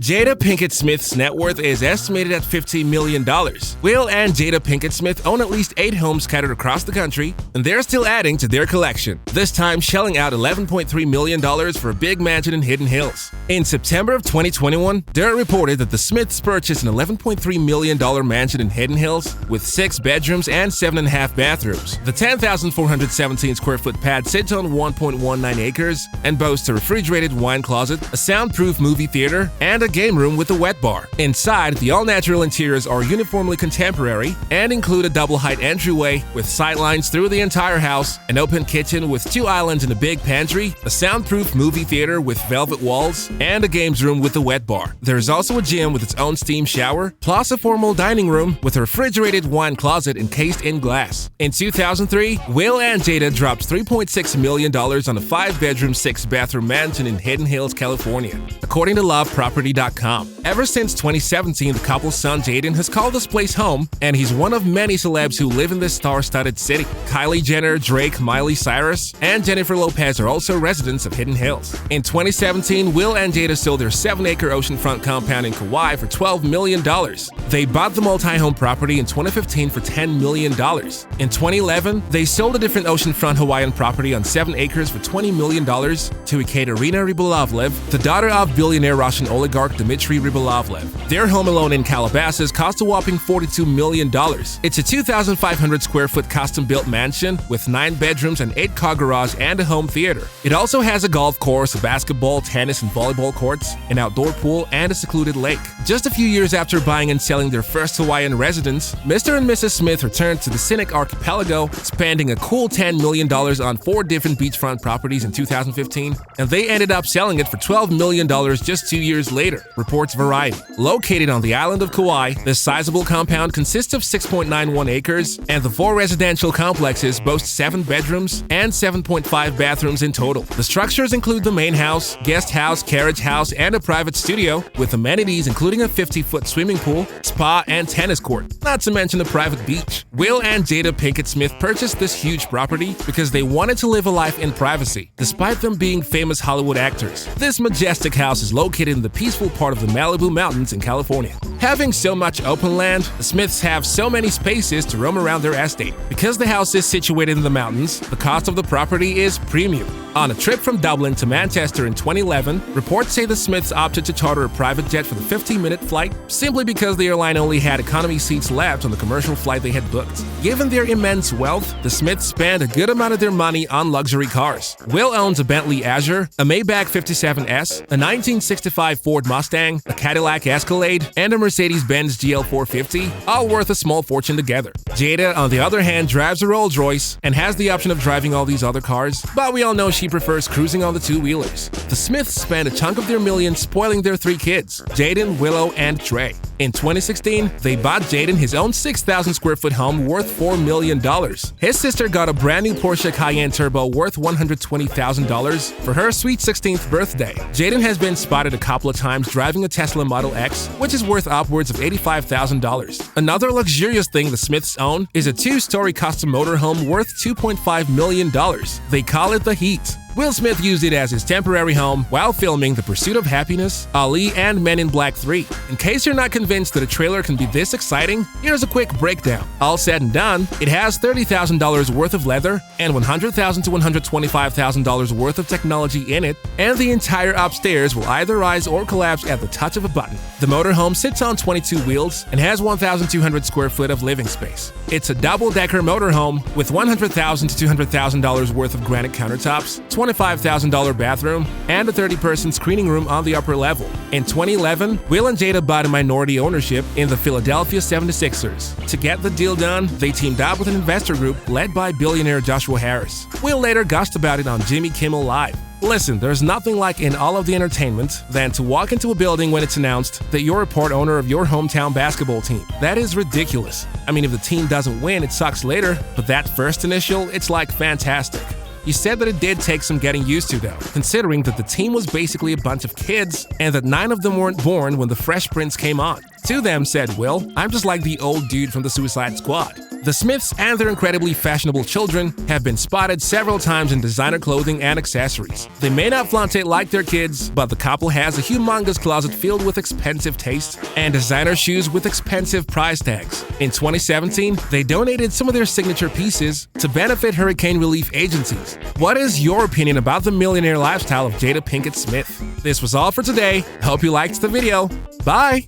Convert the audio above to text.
Jada Pinkett Smith's net worth is estimated at $50 million. Will and Jada Pinkett Smith own at least 8 homes scattered across the country, and they're still adding to their collection, this time shelling out $11.3 million for a big mansion in Hidden Hills. In September of 2021, Dirt reported that the Smiths purchased an $11.3 million mansion in Hidden Hills with 6 bedrooms and 7.5 bathrooms. The 10,417 square foot pad sits on 1.19 acres and boasts a refrigerated wine closet, a soundproof movie theater, and a game room with a wet bar. Inside, the all-natural interiors are uniformly contemporary and include a double-height entryway with sightlines through the entire house, an open kitchen with 2 islands and a big pantry, a soundproof movie theater with velvet walls, and a games room with a wet bar. There is also a gym with its own steam shower, plus a formal dining room with a refrigerated wine closet encased in glass. In 2003, Will and Jada dropped $3.6 million on a 5-bedroom, 6-bathroom mansion in Hidden Hills, California, according to LoveProperty.com. Ever since 2017, the couple's son Jaden has called this place home, and he's one of many celebs who live in this star-studded city. Kylie Jenner, Drake, Miley Cyrus, and Jennifer Lopez are also residents of Hidden Hills. In 2017, Will and Jada sold their 7-acre oceanfront compound in Kauai for $12 million. They bought the multi-home property in 2015 for $10 million. In 2011, they sold a different oceanfront Hawaiian property on 7 acres for $20 million to Ekaterina Rybolovlev, the daughter of billionaire Russian oligarch Dmitry Rybolovlev. Their home alone in Calabasas cost a whopping $42 million. It's a 2,500 square foot custom-built mansion with 9 bedrooms, an 8-car garage, and a home theater. It also has a golf course, a basketball, tennis, and volleyball courts, an outdoor pool, and a secluded lake. Just a few years after buying and selling their first Hawaiian residence, Mr. and Mrs. Smith returned to the scenic archipelago, spending a cool $10 million on 4 different beachfront properties in 2015, and they ended up selling it for $12 million just 2 years later, reports Variety. Located on the island of Kauai, this sizable compound consists of 6.91 acres, and the 4 residential complexes boast 7 bedrooms and 7.5 bathrooms in total. The structures include the main house, guest house, carriage house, and a private studio, with amenities including a 50-foot swimming pool, spa, and tennis court, not to mention a private beach. Will and Jada Pinkett Smith purchased this huge property because they wanted to live a life in privacy, despite them being famous Hollywood actors. This majestic house is located in the peaceful part of the Malibu Mountains in California. Having so much open land, the Smiths have so many spaces to roam around their estate. Because the house is situated in the mountains, the cost of the property is premium. On a trip from Dublin to Manchester in 2011, reports say the Smiths opted to charter a private jet for the 15-minute flight simply because the airline only had economy seats left on the commercial flight they had booked. Given their immense wealth, the Smiths spent a good amount of their money on luxury cars. Will owns a Bentley Azure, a Maybach 57S, a 1965 Ford Mustang, a Cadillac Escalade, and a Mercedes-Benz GL450, all worth a small fortune together. Jada, on the other hand, drives a Rolls-Royce and has the option of driving all these other cars, but we all know she prefers cruising on the 2-wheelers. The Smiths spent a chunk of their millions spoiling their 3 kids, Jaden, Willow, and Trey. In 2016, they bought Jaden his own 6,000 square foot home worth $4 million. His sister got a brand new Porsche Cayenne Turbo worth $120,000 for her sweet 16th birthday. Jaden has been spotted a couple of times driving a Tesla Model X, which is worth upwards of $85,000. Another luxurious thing the Smiths own is a 2-story custom motorhome worth $2.5 million. They call it the Heat. Will Smith used it as his temporary home while filming The Pursuit of Happiness, Ali, and Men in Black 3. In case you're not convinced that a trailer can be this exciting, here's a quick breakdown. All said and done, it has $30,000 worth of leather and $100,000 to $125,000 worth of technology in it, and the entire upstairs will either rise or collapse at the touch of a button. The motorhome sits on 22 wheels and has 1,200 square foot of living space. It's a double-decker motorhome with $100,000 to $200,000 worth of granite countertops, $25,000 bathroom, and a 30-person screening room on the upper level. In 2011, Will and Jada bought a minority ownership in the Philadelphia 76ers. To get the deal done, they teamed up with an investor group led by billionaire Joshua Harris. Will later gushed about it on Jimmy Kimmel Live. Listen, there's nothing like in all of the entertainment than to walk into a building when it's announced that you're a part owner of your hometown basketball team. That is ridiculous. I mean, if the team doesn't win, it sucks later, but that first initial, it's like fantastic. He said that it did take some getting used to though, considering that the team was basically a bunch of kids and that 9 of them weren't born when the Fresh Prince came on. To them, said Will, I'm just like the old dude from the Suicide Squad. The Smiths and their incredibly fashionable children have been spotted several times in designer clothing and accessories. They may not flaunt it like their kids, but the couple has a humongous closet filled with expensive taste and designer shoes with expensive price tags. In 2017, they donated some of their signature pieces to benefit hurricane relief agencies. What is your opinion about the millionaire lifestyle of Jada Pinkett Smith? This was all for today. Hope you liked the video. Bye!